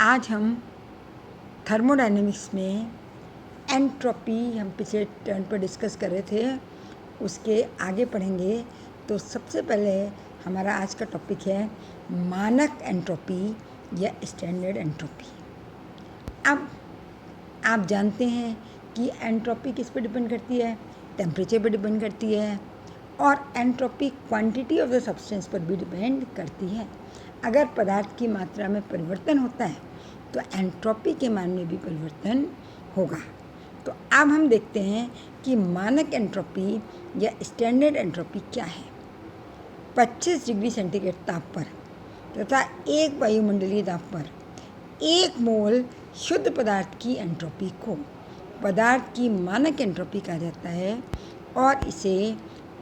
आज हम थर्मोडायनेमिक्स में एंट्रोपी हम पिछले टर्न पर डिस्कस कर रहे थे, उसके आगे पढ़ेंगे। तो सबसे पहले हमारा आज का टॉपिक है मानक एंट्रोपी या स्टैंडर्ड एंट्रोपी। अब आप जानते हैं कि एंट्रोपी किस पर डिपेंड करती है? टेम्परेचर पर डिपेंड करती है, और entropy quantity of the substance पर भी डिपेंड करती है। अगर पदार्थ की मात्रा में परिवर्तन होता है तो एंट्रोपी के मान में भी परिवर्तन होगा। तो अब हम देखते हैं कि मानक एंट्रोपी या स्टैंडर्ड एंट्रोपी क्या है। 25 डिग्री सेंटीग्रेड ताप पर तथा 1 वायुमंडलीय दाब पर 1 मोल शुद्ध पदार्थ की एंट्रोपी को पदार्थ की मानक एंट्रोपी कहा जाता है, और इसे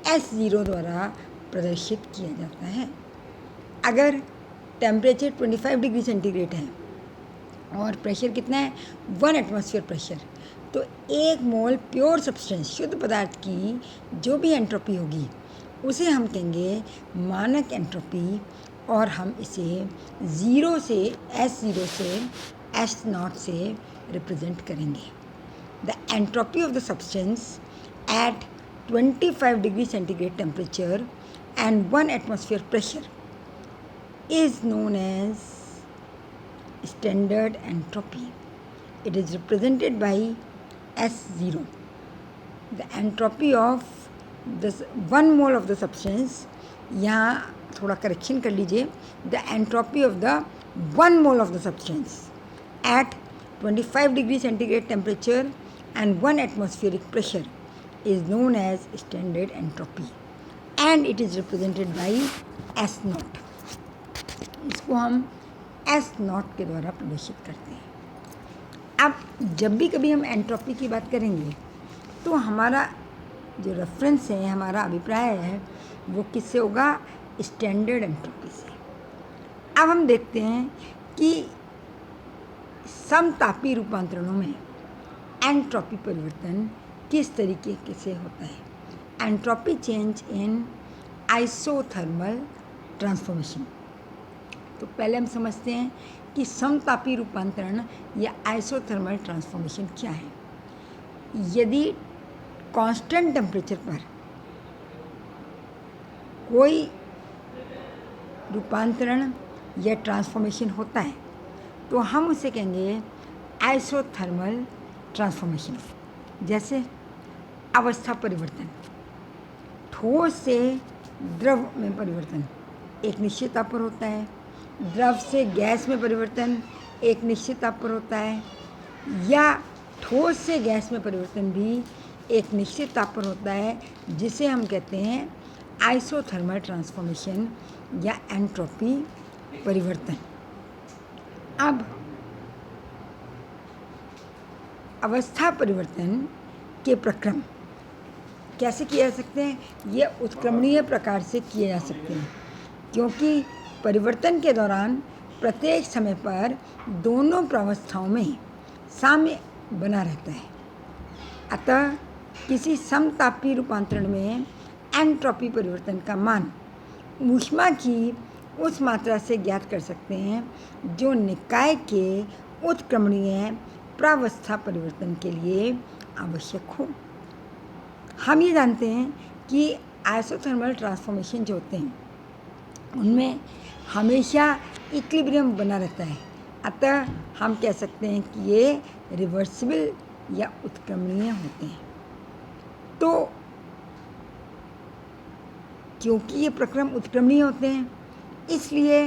S0 द्वारा प्रदर्शित किया जाता है। अगर टेम्परेचर 25 डिग्री सेंटीग्रेड है और प्रेशर कितना है 1 एटमॉस्फेयर प्रेशर, तो 1 मोल प्योर सब्सटेंस शुद्ध पदार्थ की जो भी एंट्रोपी होगी उसे हम कहेंगे मानक एंट्रोपी, और हम इसे S0 से S0 से रिप्रेजेंट करेंगे। The entropy of the substance eight 25 degree centigrade temperature and 1 atmosphere pressure is known as standard entropy. It is represented by S0. The entropy of this 1 mole of the substance, यहाँ थोड़ा correction कर लीजिए, the entropy of the 1 mole of the substance at 25 degree centigrade temperature and 1 atmospheric pressure is known as standard entropy, and it is represented by S0. इसको हम S0 के द्वारा प्रदर्शित करते हैं। अब जब भी कभी हम एंट्रोपी की बात करेंगे तो हमारा जो रेफरेंस है, हमारा अभिप्राय है, वो किससे होगा? स्टैंडर्ड एंट्रोपी से। अब हम देखते हैं कि समतापी रूपांतरणों में एंट्रोपी परिवर्तन किस तरीके से होता है। Entropy change in isothermal transformation. तो पहले हम समझते हैं कि समतापी रूपांतरण या आइसोथर्मल ट्रांसफॉर्मेशन क्या है। यदि कांस्टेंट टेम्परेचर पर कोई रूपांतरण या ट्रांसफॉर्मेशन होता है तो हम उसे कहेंगे आइसोथर्मल ट्रांसफॉर्मेशन। जैसे अवस्था परिवर्तन, ठोस से द्रव में परिवर्तन एक निश्चित ताप पर होता है, द्रव से गैस में परिवर्तन एक निश्चित ताप पर होता है, या ठोस से गैस में परिवर्तन भी एक निश्चित ताप पर होता है, जिसे हम कहते हैं आइसोथर्मल ट्रांसफॉर्मेशन या एंट्रोपी परिवर्तन। अब अवस्था परिवर्तन के प्रक्रम कैसे किए जा सकते हैं? ये उत्क्रमणीय प्रकार से किए जा सकते हैं, क्योंकि परिवर्तन के दौरान प्रत्येक समय पर दोनों प्रावस्थाओं में साम्य बना रहता है। अतः किसी समतापी रूपांतरण में एंट्रोपी परिवर्तन का मान ऊष्मा की उस मात्रा से ज्ञात कर सकते हैं जो निकाय के उत्क्रमणीय प्रावस्था परिवर्तन के लिए आवश्यक हो। हम ये जानते हैं कि आइसोथर्मल ट्रांसफॉर्मेशन जो होते हैं उनमें हमेशा इक्विलिब्रियम बना रहता है, अतः हम कह सकते हैं कि ये रिवर्सिबल या उत्क्रमणीय होते हैं। तो क्योंकि ये प्रक्रम उत्क्रमणीय होते हैं, इसलिए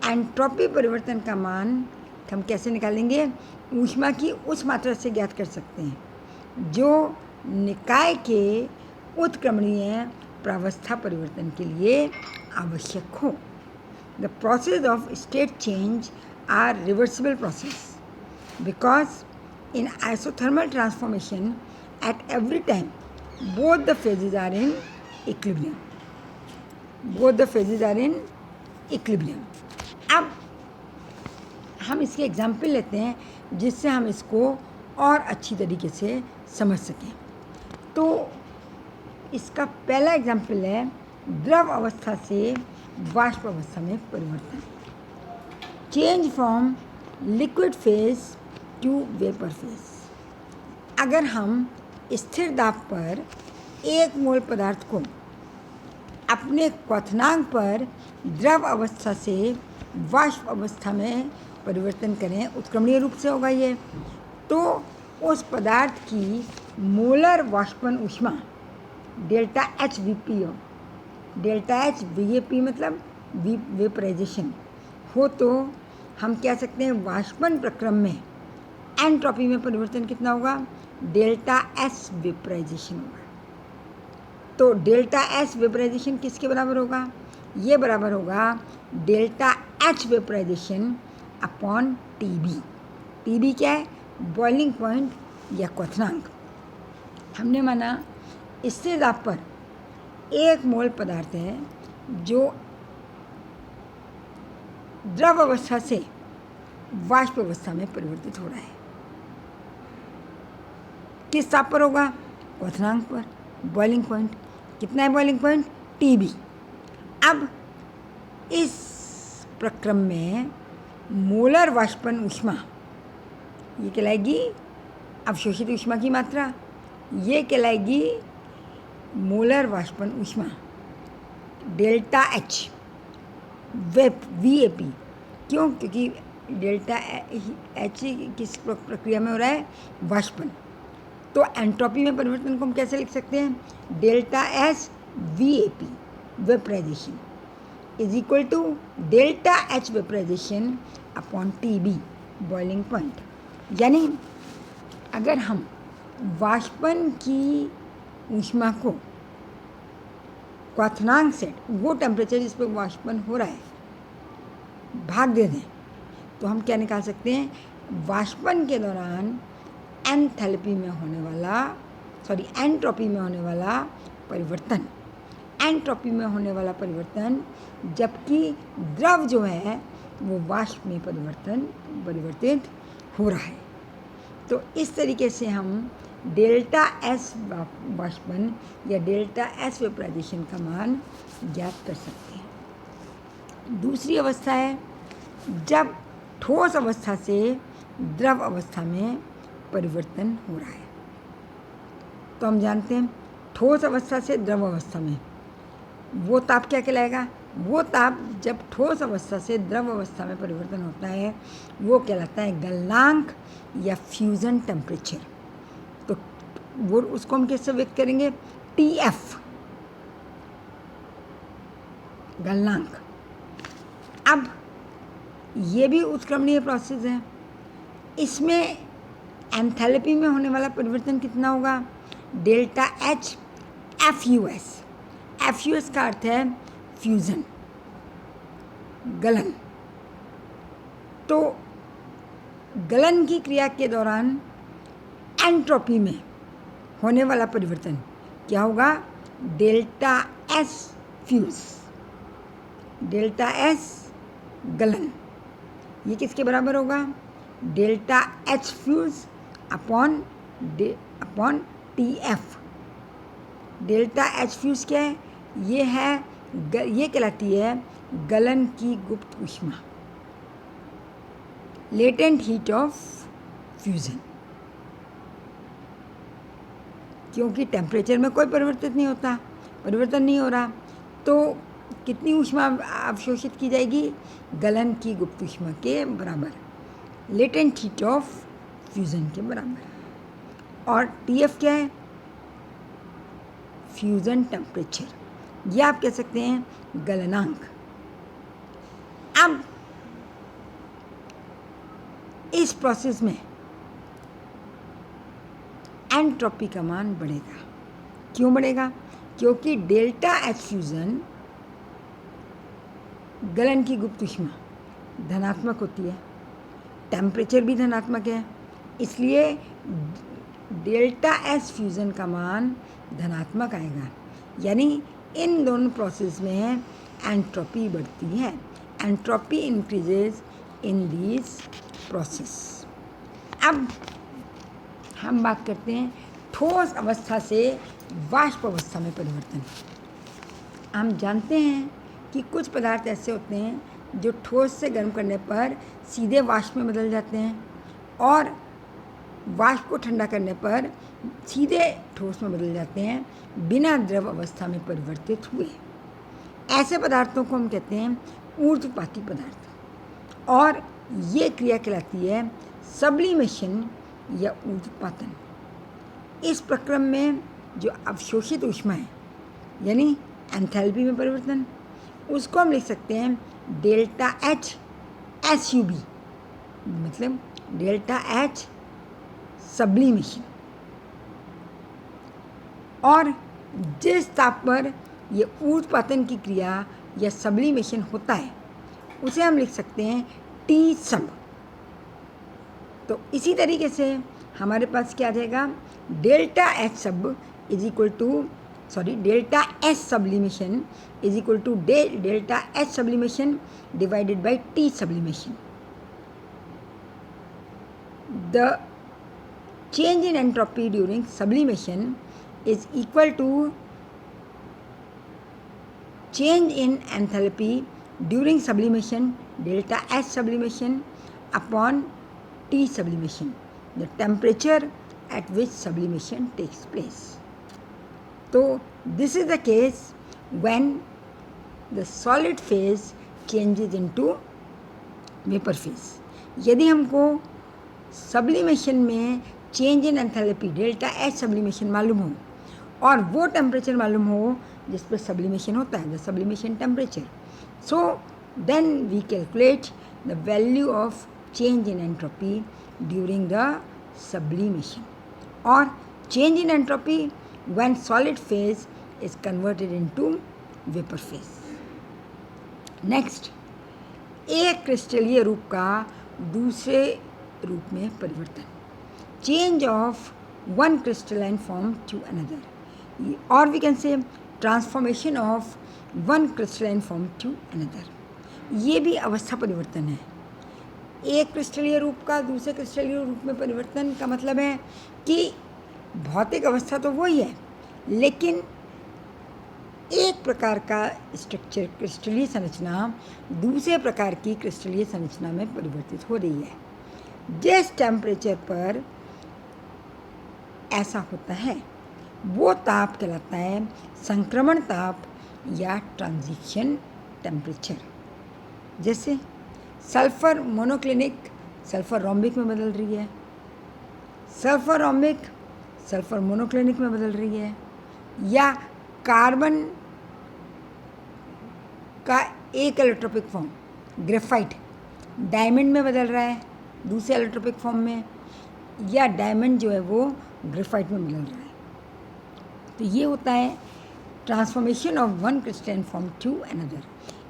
एंट्रोपी परिवर्तन का मान हम कैसे निकालेंगे? ऊष्मा की उस मात्रा से ज्ञात कर सकते हैं जो निकाय के उत्क्रमणीय प्रावस्था परिवर्तन के लिए आवश्यक हो। The process of state change are reversible process because in isothermal transformation at every time both the phases are in equilibrium. Both the phases are in equilibrium. अब हम इसके एग्जाम्पल लेते हैं जिससे हम इसको और अच्छी तरीके से समझ सकें। तो इसका पहला एग्जाम्पल है द्रव अवस्था से वाष्प अवस्था में परिवर्तन। Change from liquid phase two vapour phase. अगर हम स्थिर दाब पर 1 मोल पदार्थ को अपने क्वथनांक पर द्रव अवस्था से वाष्प अवस्था में परिवर्तन करें, उत्क्रमणीय रूप से होगा ये, तो उस पदार्थ की मोलर वाष्पन ऊष्मा डेल्टा एच वी पी हो, डेल्टा एच वी पी मतलब वेपराइजेशन हो, तो हम कह सकते हैं वाष्पन प्रक्रम में एंट्रोपी में परिवर्तन कितना होगा, डेल्टा एस वेपराइजेशन होगा। तो डेल्टा एस वेपराइजेशन किसके बराबर होगा, ये बराबर होगा delta H vaporization upon T B. T B क्या है, बॉइलिंग पॉइंट या क्वथनांक। हमने माना स्थिर दाब पर 1 मोल पदार्थ है जो द्रव अवस्था से वाष्प अवस्था में परिवर्तित हो रहा है। किस ताप पर होगा, क्वथनांक पर, बॉइलिंग पॉइंट। कितना है बॉइलिंग पॉइंट, टी बी। अब इस प्रक्रम में मोलर वाष्पन ऊष्मा ये कहलाएगी अवशोषित ऊष्मा की मात्रा, ये कहलाएगी मोलर वाष्पन ऊष्मा delta H we A P. क्यों, क्योंकि डेल्टा एच किस प्रक्रिया में हो रहा है, वाष्पन। तो एंट्रोपी में परिवर्तन को हम कैसे लिख सकते हैं, delta S V A P vaporization is equal to delta H vaporization upon T B boiling point. यानी अगर हम वाष्पन की ऊष्मा को क्वथनांक से वो टेम्परेचर जिस पर वाष्पन हो रहा है भाग दे दें, तो हम क्या निकाल सकते हैं, वाष्पन के दौरान एंथैल्पी में होने वाला एंट्रोपी में होने वाला परिवर्तन, एंट्रोपी में होने वाला परिवर्तन, जबकि द्रव जो है वो वाष्प में परिवर्तित हो रहा है। तो इस तरीके से हम डेल्टा एस वाष्पन या डेल्टा एस वेपराइजेशन का मान ज्ञात कर सकते हैं। दूसरी अवस्था है जब ठोस अवस्था से द्रव अवस्था में परिवर्तन हो रहा है। तो हम जानते हैं ठोस अवस्था से द्रव अवस्था में वो ताप क्या कहलाएगा, वो ताप जब ठोस अवस्था से द्रव अवस्था में परिवर्तन होता है वो कहलाता है गलनांक या फ्यूज़न टेम्परेचर। तो वो उसको हम कैसे व्यक्त करेंगे, टी एफ गलनांक। अब ये भी उत्क्रमणीय प्रोसेस है, इसमें एंथैल्पी में होने वाला परिवर्तन कितना होगा, delta H F U S. F U S का अर्थ है फ्यूज़न, गलन। तो गलन की क्रिया के दौरान एंट्रोपी में होने वाला परिवर्तन क्या होगा, delta S fuse, delta S गलन। ये किसके बराबर होगा, delta H fuse upon T F. Delta H fuse क्या है, ये कहलाती है गलन की गुप्त ऊष्मा, लेटेंट हीट ऑफ फ्यूज़न। क्योंकि टेम्परेचर में कोई परिवर्तन नहीं हो रहा, तो कितनी ऊष्मा अवशोषित की जाएगी, गलन की गुप्त ऊष्मा के बराबर, लेटेंट हीट ऑफ फ्यूज़न के बराबर। और टी एफ क्या है, फ्यूज़न टेम्परेचर, या आप कह सकते हैं गलनांक। अब इस प्रोसेस में एंट्रोपी का मान बढ़ेगा। क्यों बढ़ेगा, क्योंकि डेल्टा एच फ्यूज़न गलन की गुप्त ऊष्मा धनात्मक होती है, टेम्परेचर भी धनात्मक है, इसलिए डेल्टा एस फ्यूज़न का मान धनात्मक आएगा। यानी इन दोनों प्रोसेस में एंट्रोपी बढ़ती है, entropy increases in this process. अब हम बात करते हैं ठोस अवस्था से वाष्प अवस्था में परिवर्तन। हम जानते हैं कि कुछ पदार्थ ऐसे होते हैं जो ठोस से गर्म करने पर सीधे वाष्प में बदल जाते हैं और वाष्प को ठंडा करने पर सीधे ठोस में बदल जाते हैं बिना द्रव अवस्था में परिवर्तित हुए। ऐसे पदार्थों को हम कहते हैं ऊर्ध्वपाती पदार्थ और ये क्रिया कहलाती है सब्लिमेशन या ऊर्ध्वपातन। इस प्रक्रम में जो अवशोषित ऊष्मा है यानी एंथैल्पी में परिवर्तन, उसको हम लिख सकते हैं डेल्टा एच SUB, मतलब डेल्टा एच सब्लिमेशन। और जिस ताप पर ये ऊर्ध्वपातन की क्रिया या सब्लिमेशन होता है उसे हम लिख सकते हैं T सब। तो इसी तरीके से हमारे पास क्या आ जाएगा, delta H sub is equal to delta S sublimation is equal to delta H sublimation divided by T sublimation. द change in entropy during sublimation is equal to change in enthalpy during sublimation delta H sublimation upon T sublimation, the temperature at which sublimation takes place. So this is the case when the solid phase changes into vapor phase. यदि हमको sublimation में change in enthalpy delta H sublimation मालूम हो और वो temperature मालूम हो जिस पर सब्लिमेशन होता है, the sublimation temperature, so then we calculate the value of change in entropy during the sublimation और change in entropy when solid phase is converted into vapour phase. Next, एक क्रिस्टलीय रूप का दूसरे रूप में परिवर्तन, change of one crystalline form to another, or we can say transformation of one crystalline form to another. ये भी अवस्था परिवर्तन है। एक क्रिस्टलीय रूप का दूसरे क्रिस्टलीय रूप में परिवर्तन का मतलब है कि भौतिक अवस्था तो वही है लेकिन एक प्रकार का स्ट्रक्चर क्रिस्टलीय संरचना दूसरे प्रकार की क्रिस्टलीय संरचना में परिवर्तित हो रही है। जिस टेम्परेचर पर ऐसा होता है वो ताप कहलाता है संक्रमण ताप या ट्रांजिशन टेम्परेचर। जैसे सल्फर मोनोक्लिनिक सल्फर रोम्बिक में बदल रही है, सल्फर रोम्बिक सल्फर मोनोक्लिनिक में बदल रही है, या कार्बन का एक एलोट्रोपिक फॉर्म ग्रेफाइट डायमंड में बदल रहा है दूसरे एलोट्रोपिक फॉर्म में, या डायमंड जो है वो ग्रेफाइट में बदल रहा है। तो ये होता है transformation of one crystalline form to another,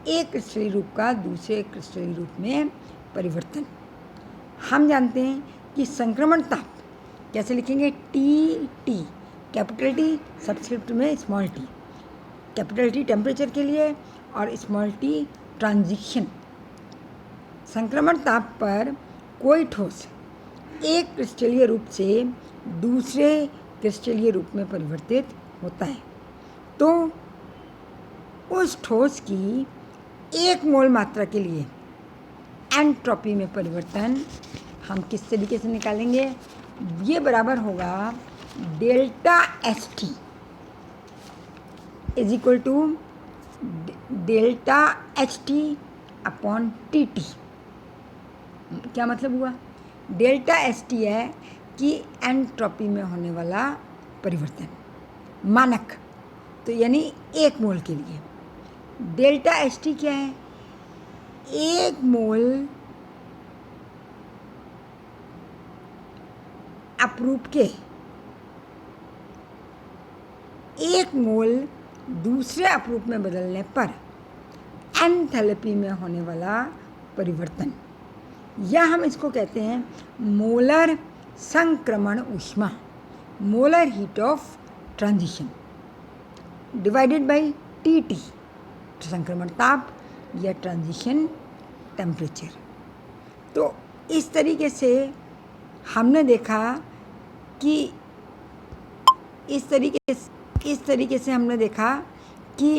एक क्रिस्टलीय रूप का दूसरे क्रिस्टलीय रूप में परिवर्तन। हम जानते हैं कि संक्रमण ताप कैसे लिखेंगे, T कैपिटल T सबस्क्रिप्ट में small t, capital T temperature के लिए और स्मॉल t ट्रांजिशन। संक्रमण ताप पर कोई ठोस एक क्रिस्टलीय रूप से दूसरे क्रिस्टलीय रूप में परिवर्तित होता है तो उस ठोस की एक मोल मात्रा के लिए एंट्रोपी में परिवर्तन हम किस तरीके से निकालेंगे, ये बराबर होगा delta S T is equal to delta H T upon T T. क्या मतलब हुआ, डेल्टा एस टी है कि एंट्रोपी में होने वाला परिवर्तन मानक, तो यानी एक मोल के लिए। डेल्टा एस टी क्या है, एक मोल अपरूप के एक मोल दूसरे अपरूप में बदलने पर एंथैल्पी में होने वाला परिवर्तन, या हम इसको कहते हैं मोलर संक्रमण ऊष्मा, molar heat of transition divided by T, संक्रमण ताप या ट्रांजिशन टेम्परेचर। तो इस तरीके से हमने देखा कि इस तरीके से हमने देखा कि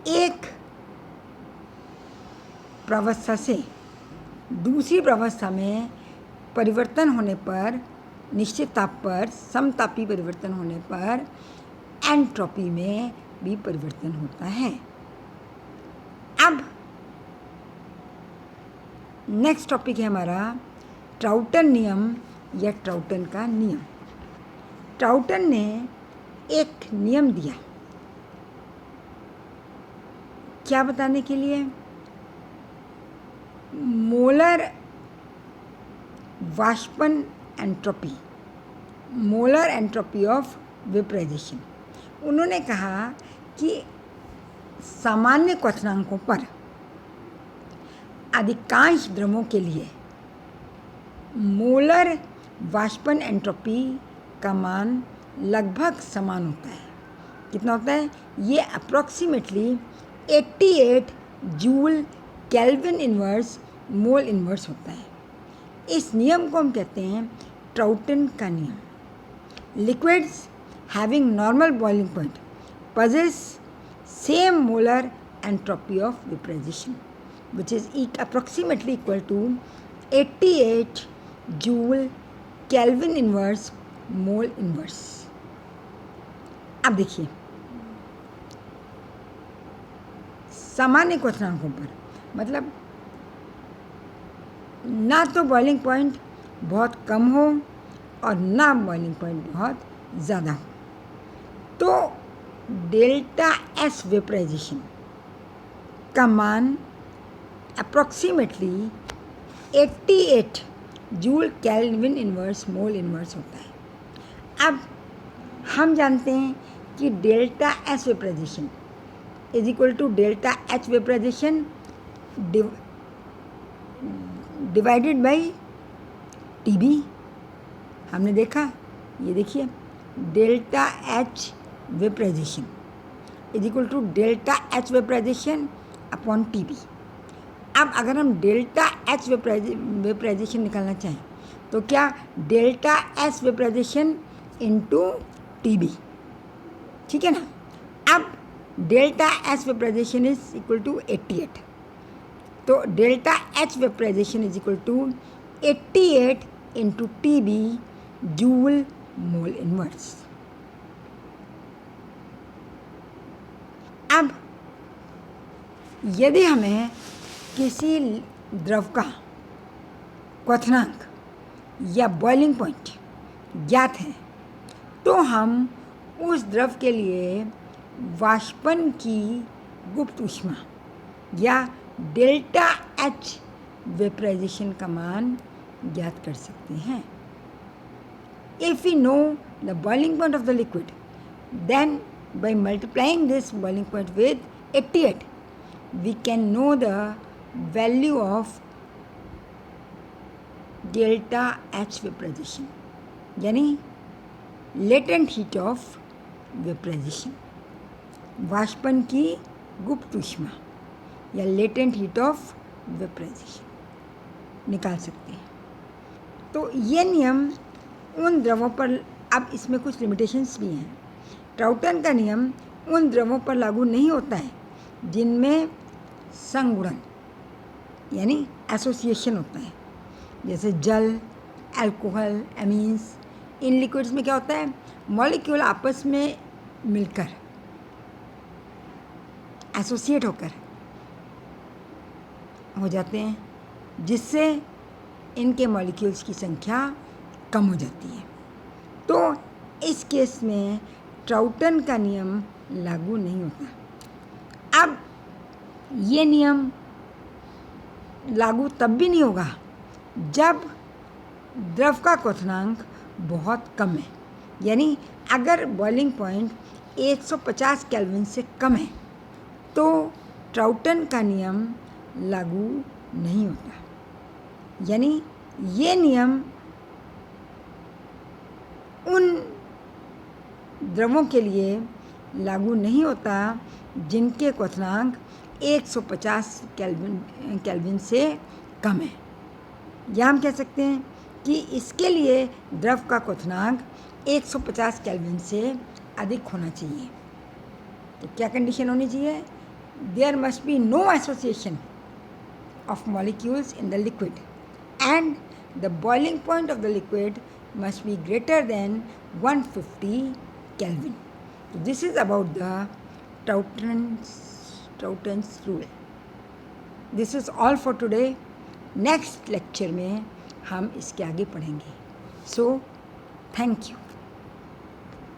एक प्रावस्था से दूसरी प्रावस्था में परिवर्तन होने पर, निश्चित ताप पर समतापी परिवर्तन होने पर एंट्रोपी में भी परिवर्तन होता है। अब नेक्स्ट टॉपिक है हमारा ट्राउटन नियम या ट्राउटन का नियम। ट्राउटन ने एक नियम दिया, क्या बताने के लिए? मोलर वाष्पन entropy, molar entropy of vaporization. उन्होंने कहा कि सामान्य क्वथनांकों पर अधिकांश द्रवों के लिए मोलर वाष्पन एंट्रोपी का मान लगभग समान होता है। कितना होता है? ये approximately 88 joule kelvin inverse mole inverse होता है। इस नियम को हम कहते हैं ट्राउटन का नियम। Liquids having normal boiling point possess same molar entropy of vaporization which is approximately equal to 88 joule Kelvin inverse mole inverse। अब देखिए, सामान्य क्वथनांकों पर मतलब ना तो बॉइलिंग पॉइंट बहुत कम हो और ना बॉइलिंग पॉइंट बहुत ज़्यादा हो, तो डेल्टा एस वेपराइजेशन का मान approximately 88 joule kelvin inverse mole inverse होता है। अब हम जानते हैं कि delta S vaporization is equal to delta H vaporization divided by T B. हमने देखा, ये देखिए, delta H vaporization is equal to delta H vaporization upon T B. अब अगर हम डेल्टा एच वेपराइजेशन निकालना चाहें तो क्या delta S vaporization into T B, ठीक है ना। अब delta S vaporization is equal to 88, तो delta H vaporization is equal to 88 into T B joule mole inverse. अब यदि हमें किसी द्रव का क्वथनांक या बॉइलिंग पॉइंट ज्ञात है तो हम उस द्रव के लिए वाष्पन की गुप्त ऊष्मा या डेल्टा एच वेपराइजेशन का मान ज्ञात कर सकते हैं। If we know the boiling point of the liquid, then by multiplying this boiling point with 88, we can know the value of delta H vaporization, यानी latent heat of vaporization, वाष्पन की गुप्त ऊष्मा या latent heat of vaporization निकाल सकते हैं। तो ये नियम उन द्रवों पर, अब इसमें कुछ लिमिटेशंस भी हैं। ट्राउटन का नियम उन द्रवों पर लागू नहीं होता है जिनमें संगुणन यानी एसोसिएशन होता है, जैसे जल, अल्कोहल, एमीन्स। इन लिक्विड्स में क्या होता है, मॉलिक्यूल आपस में मिलकर एसोसिएट होकर हो जाते हैं, जिससे इनके मॉलिक्यूल्स की संख्या कम हो जाती है। तो इस केस में ट्राउटन का नियम लागू नहीं होता। अब ये नियम लागू तब भी नहीं होगा जब द्रव का क्वथनांक बहुत कम है, यानी अगर बॉइलिंग पॉइंट 150 केल्विन से कम है तो ट्राउटन का नियम लागू नहीं होता। यानी ये नियम उन द्रवों के लिए लागू नहीं होता जिनके क्वथनांक 150 केल्विन से कम है। या हम कह सकते हैं कि इसके लिए द्रव का क्वथनांक 150 केल्विन से अधिक होना चाहिए। तो क्या कंडीशन होनी चाहिए? There must be no association of molecules in the liquid, and the boiling point of the liquid must be greater than 150 Kelvin. So this is about the Tauten's rule. This is all for today. Next lecture में हम इसके आगे पढ़ेंगे. So thank you.